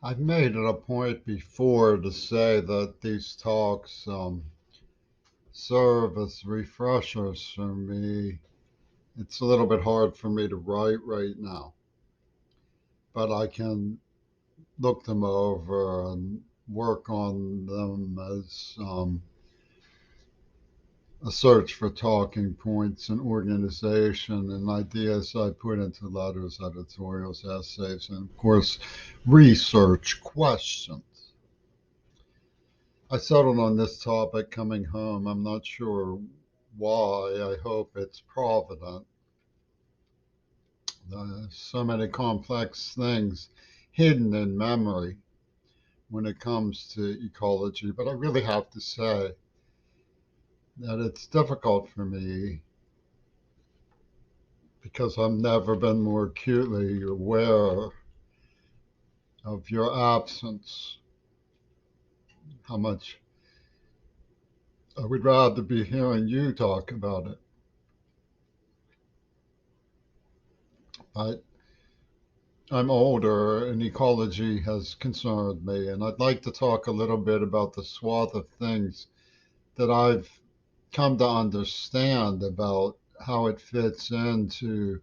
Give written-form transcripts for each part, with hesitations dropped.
I've made it a point before to say that these talks serve as refreshers for me. It's a little bit hard for me to write right now, but I can look them over and work on them as a search for talking points and organization and ideas I put into letters, editorials, essays, and of course, research questions. I settled on this topic coming home. I'm not sure why. I hope it's provident. There's so many complex things hidden in memory when it comes to ecology, but I really have to say that it's difficult for me because I've never been more acutely aware of your absence, how much I would rather be hearing you talk about it. But I'm older and ecology has concerned me, and I'd like to talk a little bit about the swath of things that I've come to understand about how it fits into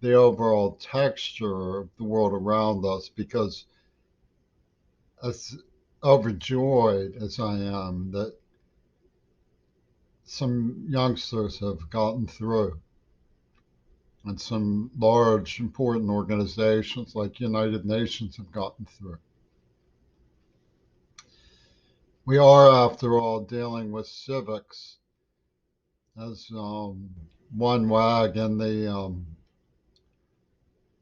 the overall texture of the world around us. Because as overjoyed as I am that some youngsters have gotten through and some large important organizations like United Nations have gotten through. We are, after all, dealing with civics, as one wag in the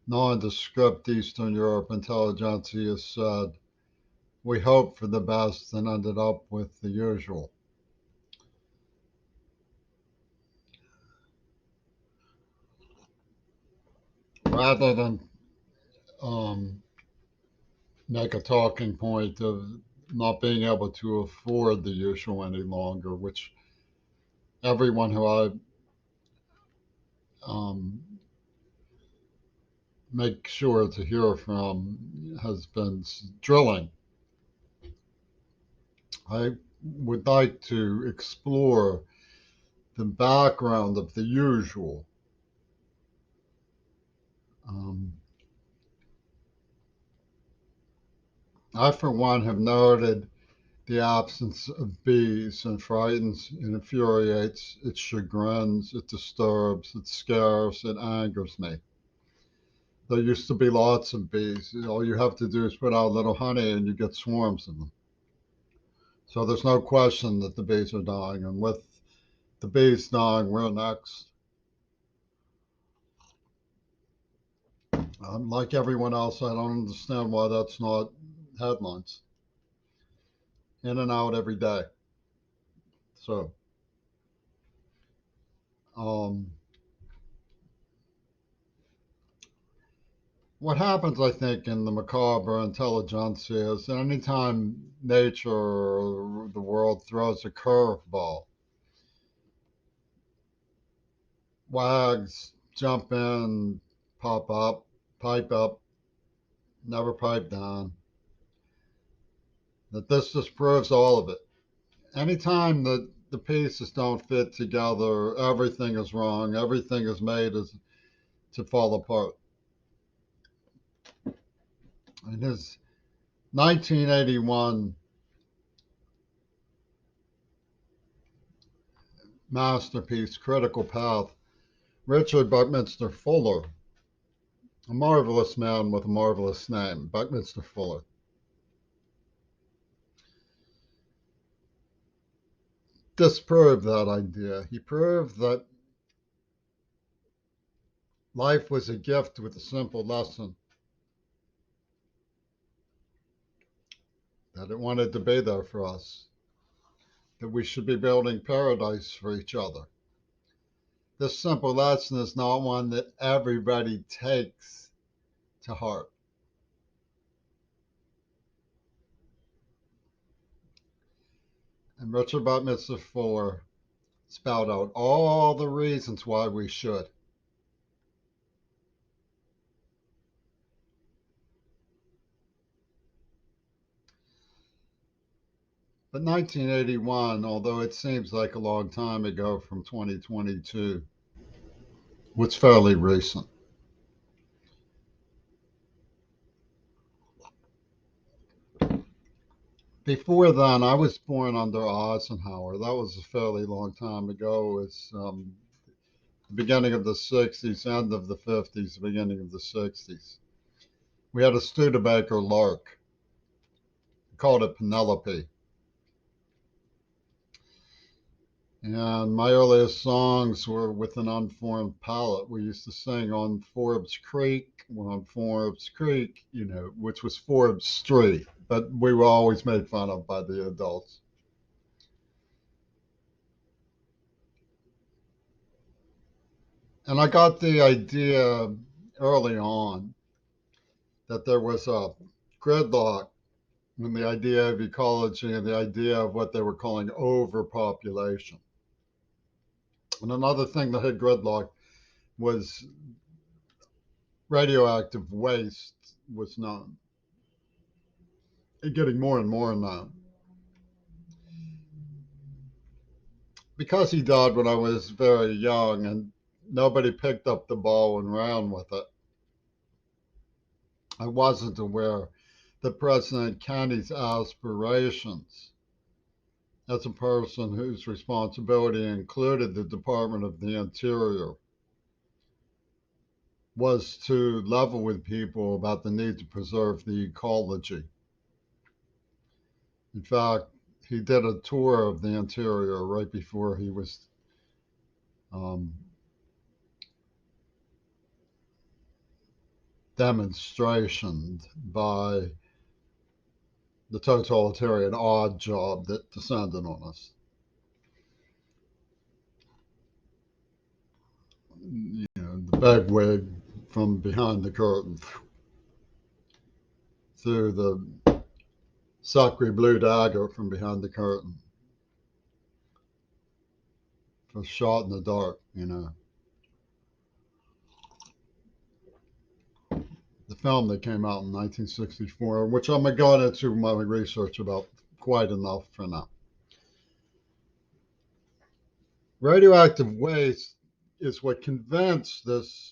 nondescript Eastern Europe intelligentsia said, we hoped for the best and ended up with the usual. Rather than um, make a talking point of not being able to afford the usual any longer, which everyone who I um, make sure to hear from has been drilling. I would like to explore the background of the usual. Um, I, for one, have noted the absence of bees and frightens and infuriates, it chagrins, it disturbs, it scares, it angers me. There used to be lots of bees. All you have to do is put out a little honey and you get swarms of them. So there's no question that the bees are dying. And with the bees dying, we're next. Like everyone else, I don't understand why that's not headlines. In and out every day. So, um, what happens, I think, in the macabre intelligentsia is that anytime nature or the world throws a curveball, wags jump in, pop up, pipe up, never pipe down. That this disproves all of it. Anytime that the pieces don't fit together, everything is wrong. Everything is made as, to fall apart. In his 1981 masterpiece, Critical Path, Richard Buckminster Fuller, a marvelous man with a marvelous name, Buckminster Fuller, disproved that idea. He proved that life was a gift with a simple lesson, that it wanted to be there for us, that we should be building paradise for each other. This simple lesson is not one that everybody takes to heart. And Richard Buckminster Fuller spelled out all the reasons why we should. But 1981, although it seems like a long time ago from 2022, was fairly recent. Before then, I was born under Eisenhower. That was a fairly long time ago. It's the beginning of the 60s, end of the 50s, beginning of the 60s. We had a Studebaker lark. We called it Penelope. And my earliest songs were with an unformed palate. We used to sing on Forbes Creek, we're on Forbes Creek, which was Forbes Street, but we were always made fun of by the adults. And I got the idea early on that there was a gridlock in the idea of ecology and the idea of what they were calling overpopulation. And another thing that had gridlock was radioactive waste was known, and getting more and more known. Because he died when I was very young and nobody picked up the ball and ran with it, I wasn't aware that President Kennedy's aspirations as a person whose responsibility included the Department of the Interior was to level with people about the need to preserve the ecology. In fact, he did a tour of the interior right before he was um, demonstrationed by the totalitarian odd job that descended on us. The bagwig from behind the curtain through the sacre blue dagger from behind the curtain, for shot in the dark. The film that came out in 1964, which I'm going into my research about quite enough for now. Radioactive waste is what convinced this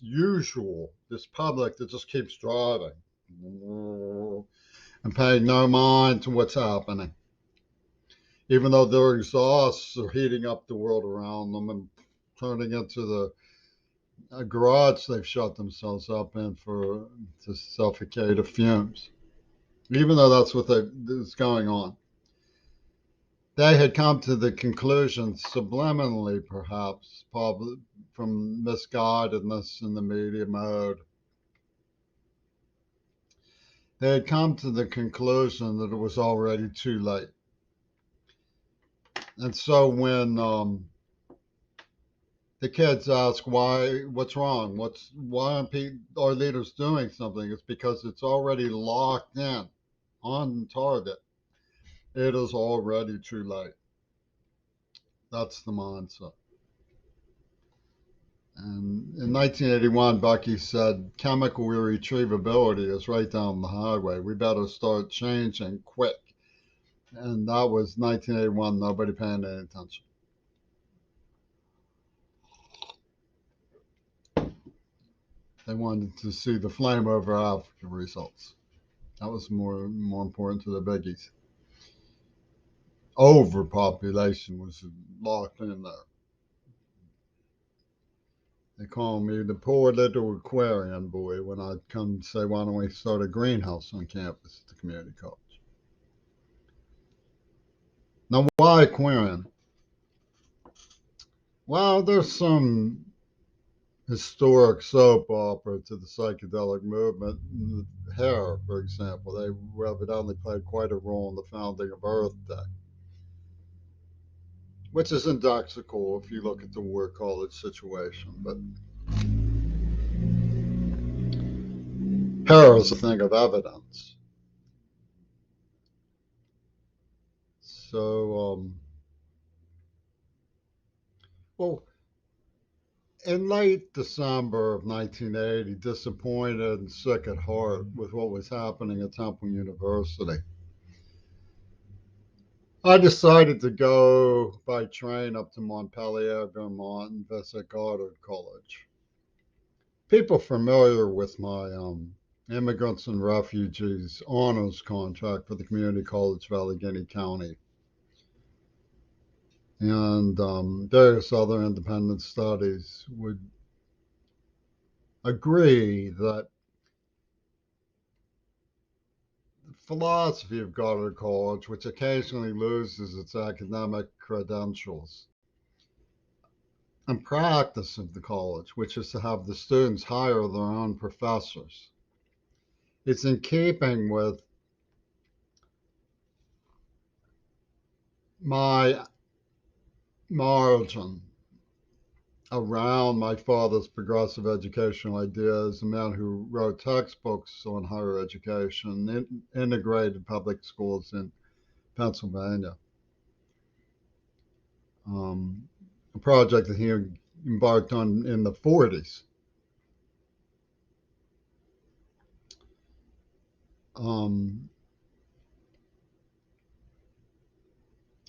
public that just keeps driving and paying no mind to what's happening, even though their exhausts are heating up the world around them and turning into the garage they've shut themselves up in to suffocate of fumes. Even though that's what is going on, they had come to the conclusion, subliminally perhaps, probably from misguidedness in the media mode, they had come to the conclusion that it was already too late. And so when the kids ask what's wrong, why aren't our leaders doing something, it's because it's already locked in on target. It is already too late. That's the mindset. And in 1981, Bucky said, chemical irretrievability is right down the highway. We better start changing quick. And that was 1981, nobody paying any attention. They wanted to see the flame over Africa results. That was more important to the biggies. Overpopulation was locked in there. They call me the poor little aquarium boy when I'd come and say, why don't we start a greenhouse on campus at the community college? Now, why aquarium? Well, there's some historic soap opera to the psychedelic movement. Hair, for example, they evidently played quite a role in the founding of Earth Day, which is indexical if you look at the war college situation. But hair is a thing of evidence. So, well, in late December of 1980, disappointed and sick at heart with what was happening at Temple University, I decided to go by train up to Montpelier, Vermont, and visit Goddard College. People familiar with my immigrants and refugees honors contract for the community college of Allegheny County and various other independent studies would agree that the philosophy of Goddard College, which occasionally loses its academic credentials, and practice of the college, which is to have the students hire their own professors, it's in keeping with my margin around my father's progressive educational ideas, a man who wrote textbooks on higher education, integrated public schools in Pennsylvania, um, a project that he embarked on in the 40s. Um,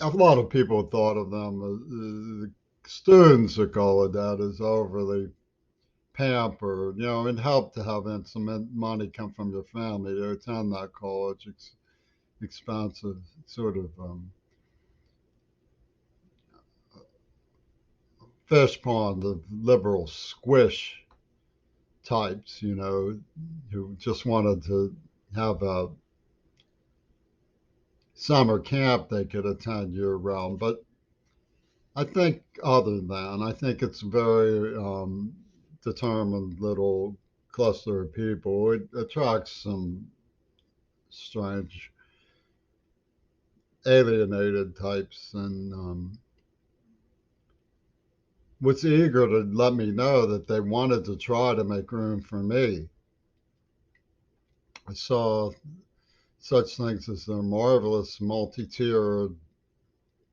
a lot of people thought of them as the students of Gallaudet as overly pampered, and help to have some money come from your family to attend that college. Expensive, sort of fish pond of liberal squish types, who just wanted to have a summer camp they could attend year round. But I think, I think it's a very determined little cluster of people. It attracts some strange alienated types and was eager to let me know that they wanted to try to make room for me. I saw such things as their marvelous multi-tiered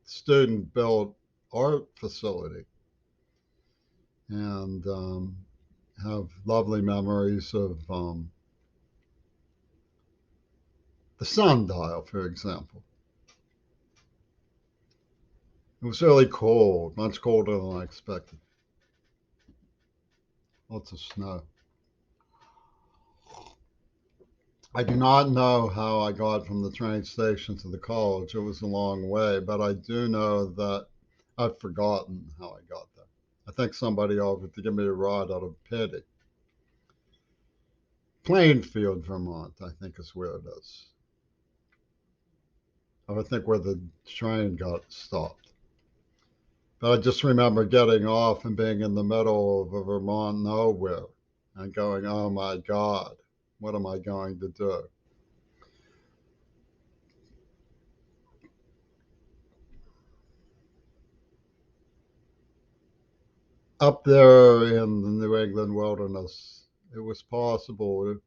student-built art facility and have lovely memories of the sundial, for example. It was really cold, much colder than I expected. Lots of snow. I do not know how I got from the train station to the college. It was a long way, but I do know that I've forgotten how I got there. I think somebody offered to give me a ride out of pity. Plainfield, Vermont, I think is where it is. I think where the train got stopped. But I just remember getting off and being in the middle of a Vermont nowhere and going, oh my God, what am I going to do? Up there in the New England wilderness, it was possible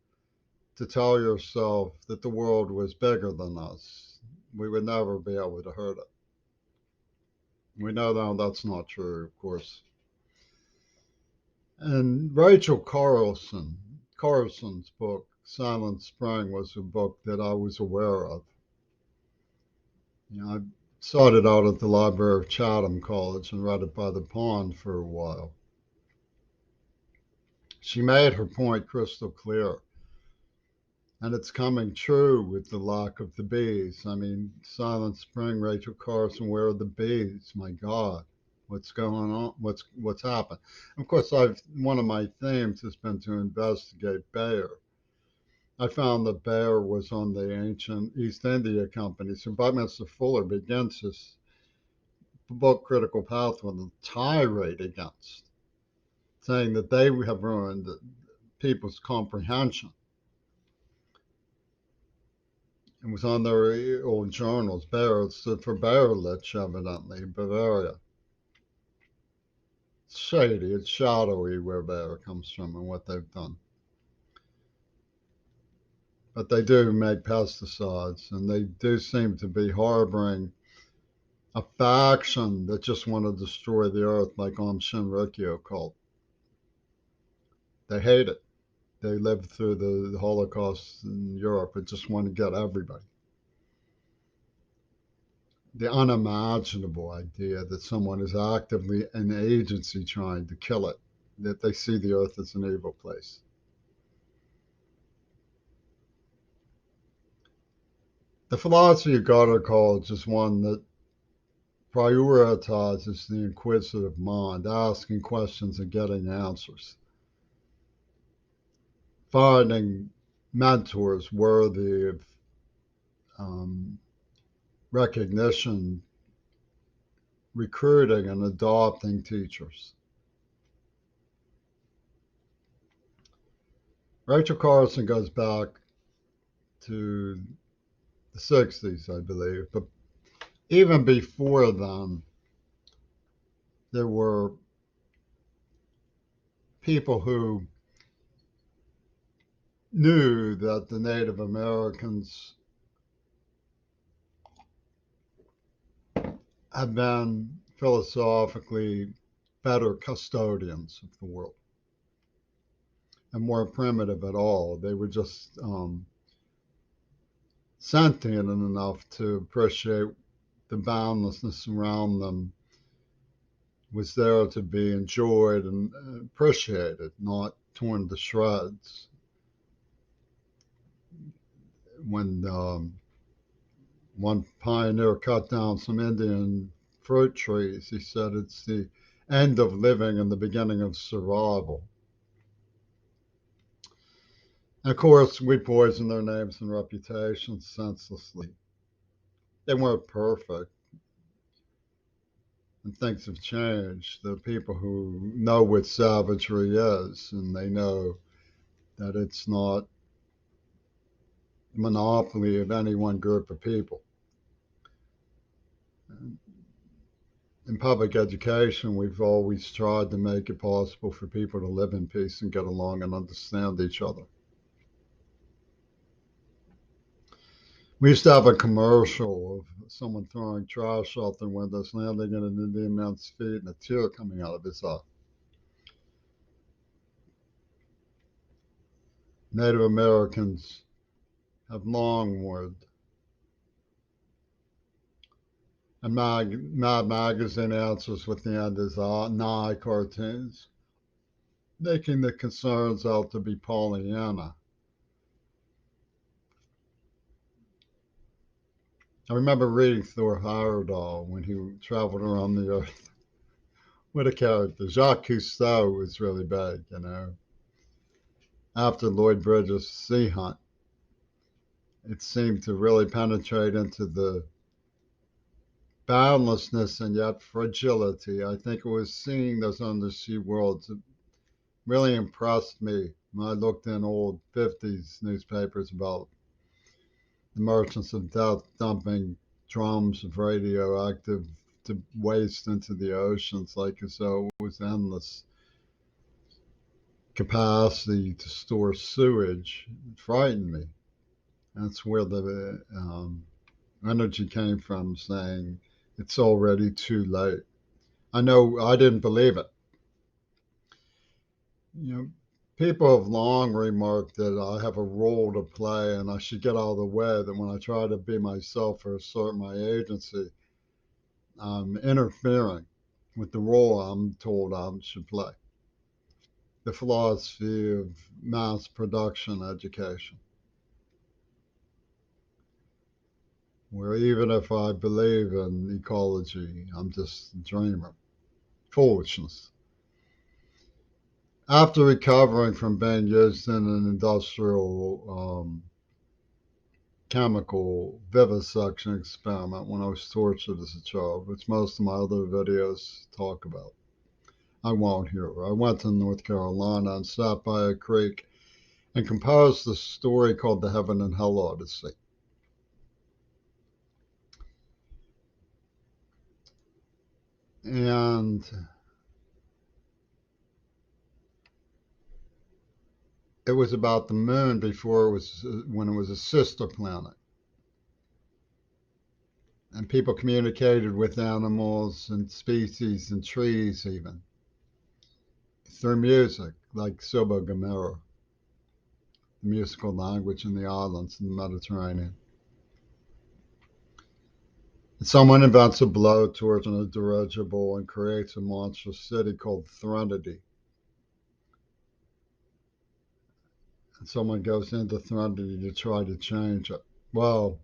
to tell yourself that the world was bigger than us. We would never be able to hurt it. We know now that's not true, of course. And Rachel Carlson's book, Silent Spring, was a book that I was aware of. I sought it out at the library of Chatham College and read it by the pond for a while. She made her point crystal clear. And it's coming true with the lack of the bees. I mean, Silent Spring, Rachel Carson, where are the bees? My God, what's going on? What's happened? Of course, I've one of my themes has been to investigate Bayer. I found that Bayer was on the ancient East India Company. So Buckminster Fuller begins his book Critical Path with a tirade against, saying that they have ruined people's comprehension. It was on their old journals. Bayer stood for Baerlich, evidently, Bavaria. It's shady, it's shadowy where Bayer comes from and what they've done. But they do make pesticides, and they do seem to be harboring a faction that just want to destroy the earth like Shinrikyo cult. They hate it. They lived through the Holocaust in Europe and just want to get everybody. the unimaginable idea that someone is actively an agency trying to kill it, that they see the earth as an evil place. The philosophy of God or college is one that prioritizes the inquisitive mind, asking questions and getting answers, finding mentors worthy of um, recognition, recruiting and adopting teachers. Rachel Carson goes back to the 60s, I believe, but even before then, there were people who knew that the Native Americans had been philosophically better custodians of the world and more primitive at all. They were just sentient enough to appreciate the boundlessness around them was there to be enjoyed and appreciated, not torn to shreds. When one pioneer cut down some Indian fruit trees, he said it's the end of living and the beginning of survival. And of course, we poisoned their names and reputations senselessly. They weren't perfect, and things have changed. There are people who know what savagery is, and they know that it's not monopoly of any one group of people. In public education, we've always tried to make it possible for people to live in peace and get along and understand each other. We used to have a commercial of someone throwing trash out their windows, landing in an Indian man's feet, and a tear coming out of his eye. Native Americans have longwood and Mad Magazine answers with the end is nigh cartoons, making the concerns out to be Pollyanna. I remember reading Thor Heyerdahl when he traveled around the earth. What a character. Jacques Cousteau was really big, you know. After Lloyd Bridges' Sea Hunt, it seemed to really penetrate into the boundlessness and yet fragility. I think it was seeing those undersea worlds that really impressed me when I looked in old 50s newspapers about the merchants of death dumping drums of radioactive to waste into the oceans like as though it was endless capacity to store sewage. It frightened me. That's where the energy came from, saying it's already too late. I know I didn't believe it. You know, people have long remarked that I have a role to play and I should get out of the way. That when I try to be myself or assert my agency, I'm interfering with the role I'm told I should play. The philosophy of mass production education, where even if I believe in ecology, I'm just a dreamer. Foolishness. After recovering from being used in an industrial chemical vivisection experiment when I was tortured as a child, which most of my other videos talk about, I won't here. I went to North Carolina and sat by a creek and composed a story called The Heaven and Hell Odyssey. And it was about the moon before it was when it was a sister planet. And people communicated with animals and species and trees even through music, like Sobo Gomera, the musical language in the islands in the Mediterranean. Someone invents a blowtorch and a dirigible and creates a monstrous city called Threnody. And someone goes into Threnody to try to change it. Well,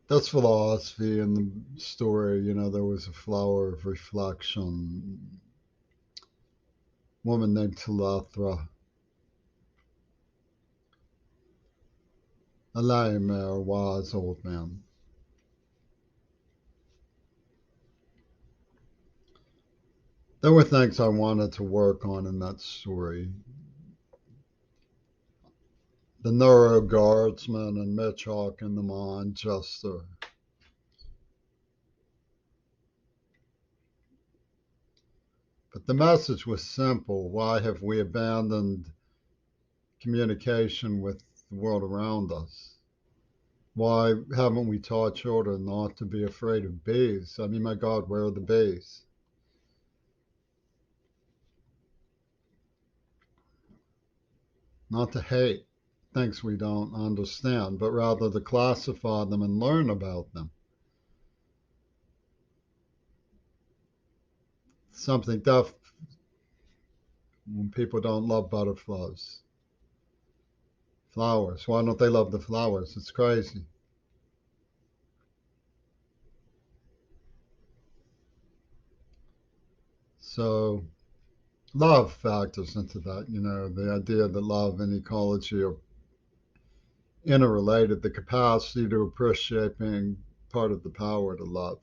that's philosophy in the story. There was a flower of reflection, woman named Telethra, a lame or wise old man. There were things I wanted to work on in that story. The Neuro Guardsman and Mitch Hawk and the Mind Jester. But the message was simple. Why have we abandoned communication with the world around us? Why haven't we taught children not to be afraid of bees? I mean, my God, where are the bees? Not to hate things we don't understand, but rather to classify them and learn about them. Something deaf when people don't love butterflies. Flowers. Why don't they love the flowers? It's crazy. So love factors into that. The idea that love and ecology are interrelated, the capacity to appreciate being part of the power to love.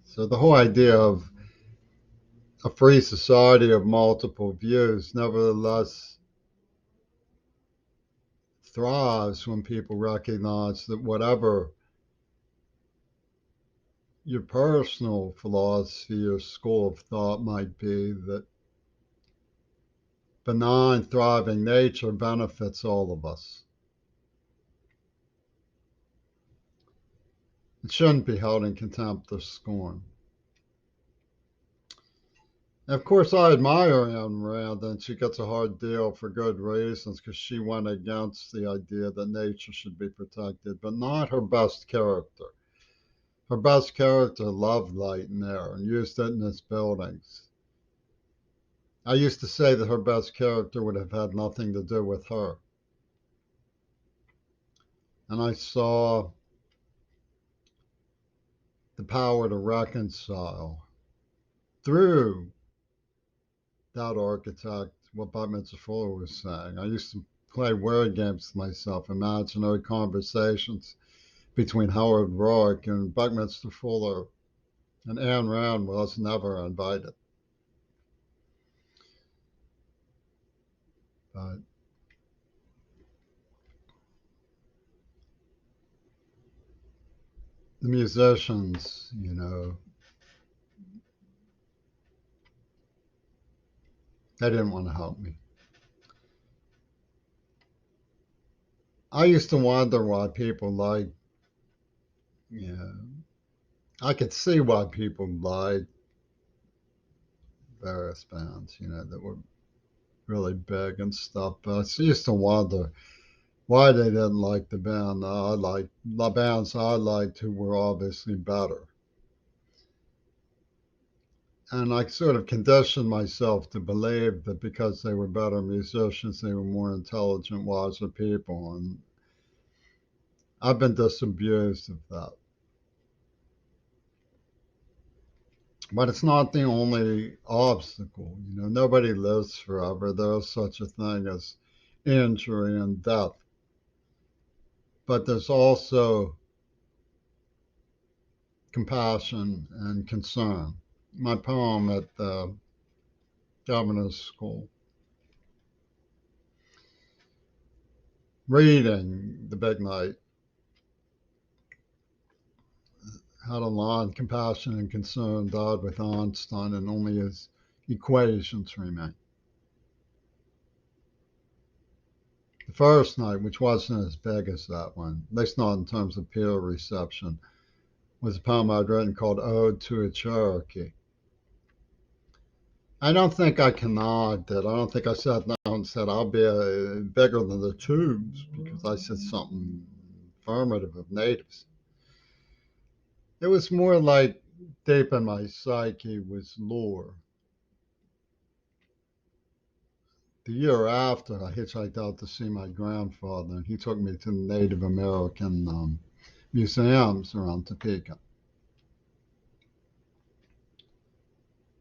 So the whole idea of a free society of multiple views nevertheless thrives when people recognize that whatever your personal philosophy or school of thought might be, that benign, thriving nature benefits all of us. It shouldn't be held in contempt or scorn. And of course, I admire Ayn Rand, and she gets a hard deal for good reasons because she went against the idea that nature should be protected, but not her best character. Her best character loved light and air and used it in its buildings. I used to say that her best character would have had nothing to do with her. And I saw the power to reconcile through that architect, what Buckminster Fuller was saying. I used to play word games with myself, imaginary conversations between Howard Roark and Buckminster Fuller, and Ayn Rand was never invited. But the musicians, they didn't want to help me. I used to wonder why people like, yeah, I could see why people like various bands, that were really big and stuff. But I used to wonder why they didn't like the band I liked, the bands I liked who were obviously better. And I sort of conditioned myself to believe that because they were better musicians, they were more intelligent, wiser people. And I've been disabused of that. But it's not the only obstacle. Nobody lives forever. There's such a thing as injury and death. But there's also compassion and concern. My poem at the governor's school, reading The Big Night, had a line, compassion and concern died with Einstein and only his equations remain. The first night, which wasn't as big as that one, at least not in terms of peer reception, was a poem I'd written called Ode to a Cherokee. I don't think I connived it. I don't think I sat down and said, I'll be bigger than the tubes because I said something affirmative of natives. It was more like deep in my psyche was lore. The year after, I hitchhiked out to see my grandfather, and he took me to the Native American museums around Topeka.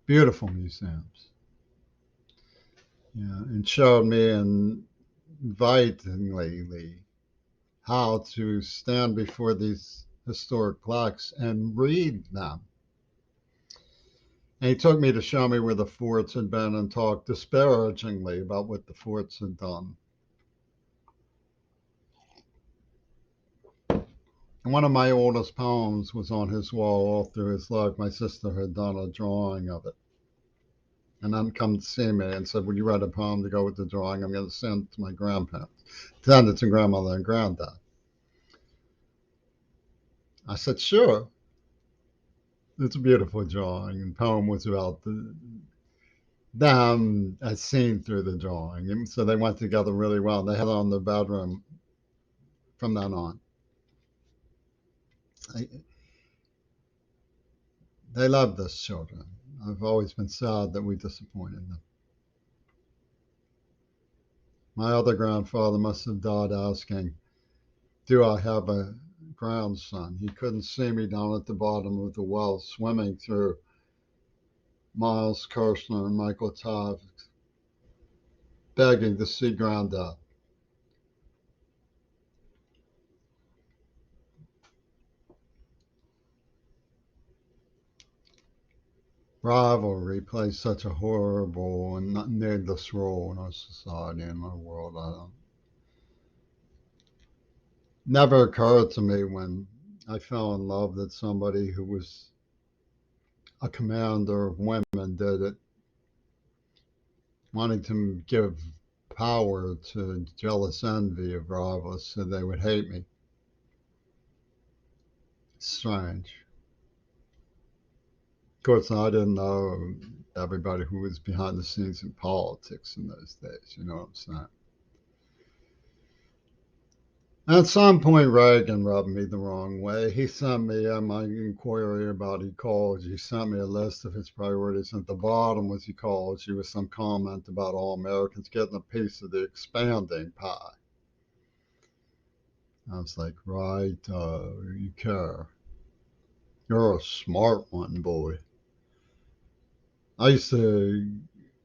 Beautiful museums. Yeah, and showed me invitingly how to stand before these historic plaques and read them. And he took me to show me where the forts had been and talked disparagingly about what the forts had done. And one of my oldest poems was on his wall all through his life. My sister had done a drawing of it. And then come to see me and said, would you write a poem to go with the drawing? I'm going to send it to my grandparents, send it to grandmother and granddad. I said, sure. It's a beautiful drawing. And the poem was about them as seen through the drawing. And so they went together really well. They had it on their bedroom from then on. I, they loved those children. I've always been sad that we disappointed them. My other grandfather must have died asking, do I have a grandson? He couldn't see me down at the bottom of the well swimming through Miles Kirshner and Michael Todd, begging to see granddad. Rivalry plays such a horrible and needless role in our society and our world. I don't, never occurred to me when I fell in love that somebody who was a commander of women did it, wanting to give power to jealous envy of rivals so they would hate me. Strange. Of course, I didn't know everybody who was behind the scenes in politics in those days. You know what I'm saying? At some point, Reagan rubbed me the wrong way. He sent me my inquiry about ecology. He sent me a list of his priorities. At the bottom was ecology with some comment about all Americans getting a piece of the expanding pie. I was like, right, you care. You're a smart one, boy. I used to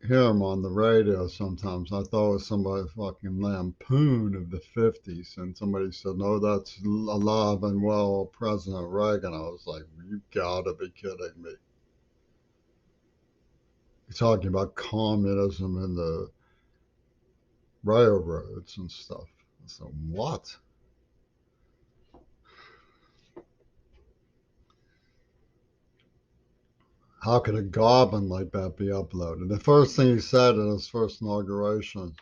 hear him on the radio sometimes. I thought it was somebody fucking lampoon of the 50s. And somebody said, no, that's alive and well President Reagan. I was like, you gotta be kidding me. You're talking about communism and the railroads and stuff. I said, what? How could a goblin like that be uploaded? The first thing he said in his first inauguration,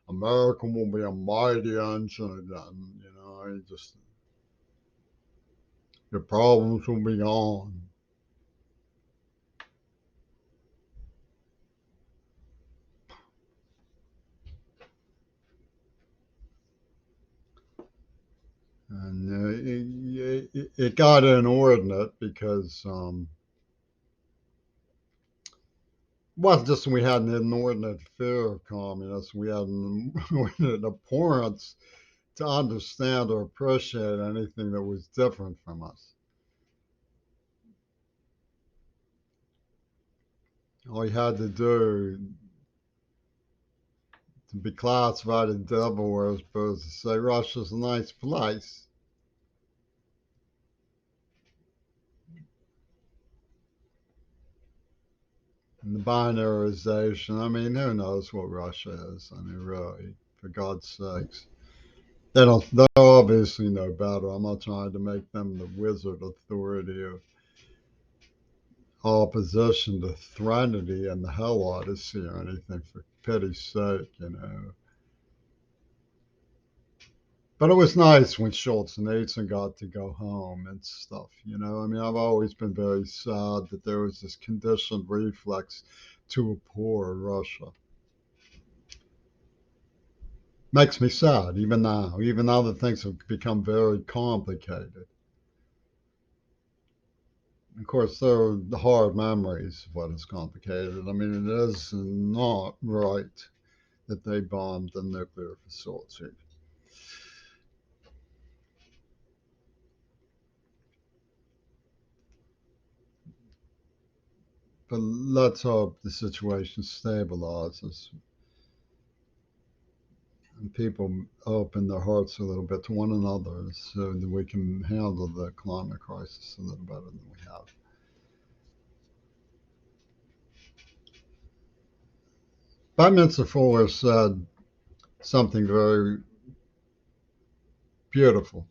America will be a mighty engine again. You know, he just, your problems will be gone. And it got inordinate because it wasn't just we had an inordinate fear of communism, we had an inordinate abhorrence to understand or appreciate anything that was different from us. All you had to do to be classified as devil was supposed to say Russia's a nice place. And the binarization, I mean, who knows what Russia is? I mean, really, for God's sakes. They obviously know better. I'm not trying to make them the wizard authority of opposition to Threnody and the Hell Odyssey or anything, for pity's sake, you know. But it was nice when Schultz and Aitzen got to go home and stuff. I mean, I've always been very sad that there was this conditioned reflex to abhor Russia. Makes me sad even now that things have become very complicated. Of course, there are the hard memories of what is complicated. I mean, it is not right that they bombed the nuclear facility. But let's hope the situation stabilizes and people open their hearts a little bit to one another so that we can handle the climate crisis a little better than we have. Buckminster Fuller said something very beautiful.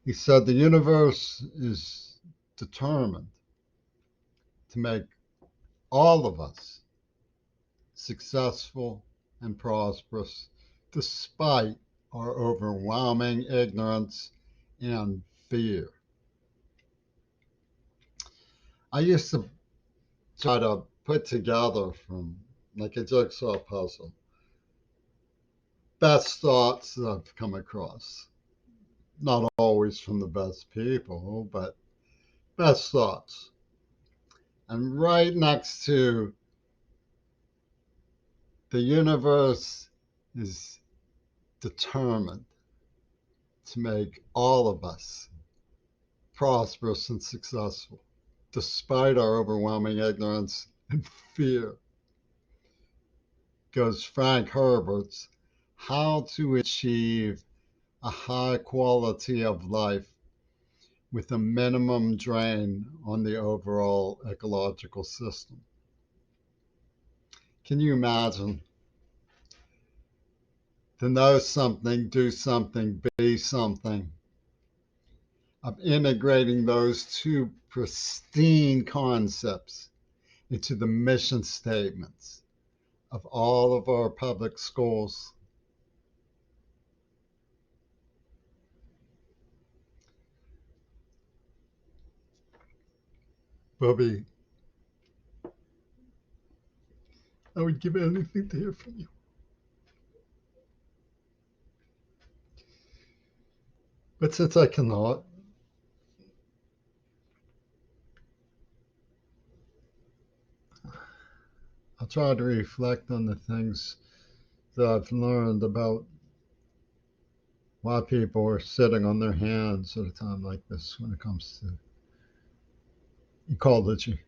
He said the universe is determined to make all of us successful and prosperous despite our overwhelming ignorance and fear. I used to try to put together from like a jigsaw puzzle best thoughts that I've come across. Not always from the best people, but best thoughts. And right next to the universe is determined to make all of us prosperous and successful, despite our overwhelming ignorance and fear, goes Frank Herbert's How to Achieve a High Quality of Life with a Minimum Drain on the Overall Ecological System. Can you imagine? To know something, do something, be something, of integrating those two pristine concepts into the mission statements of all of our public schools. Bobby, I would give anything to hear from you. But since I cannot, I'll try to reflect on the things that I've learned about why people are sitting on their hands at a time like this when it comes to ecology.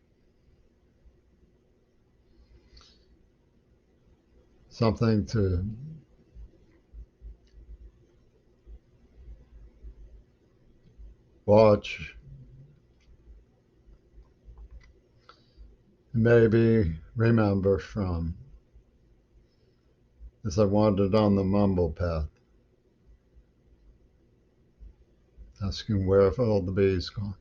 Something to watch, maybe remember from as I wandered on the mumble path, asking where have all the bees gone.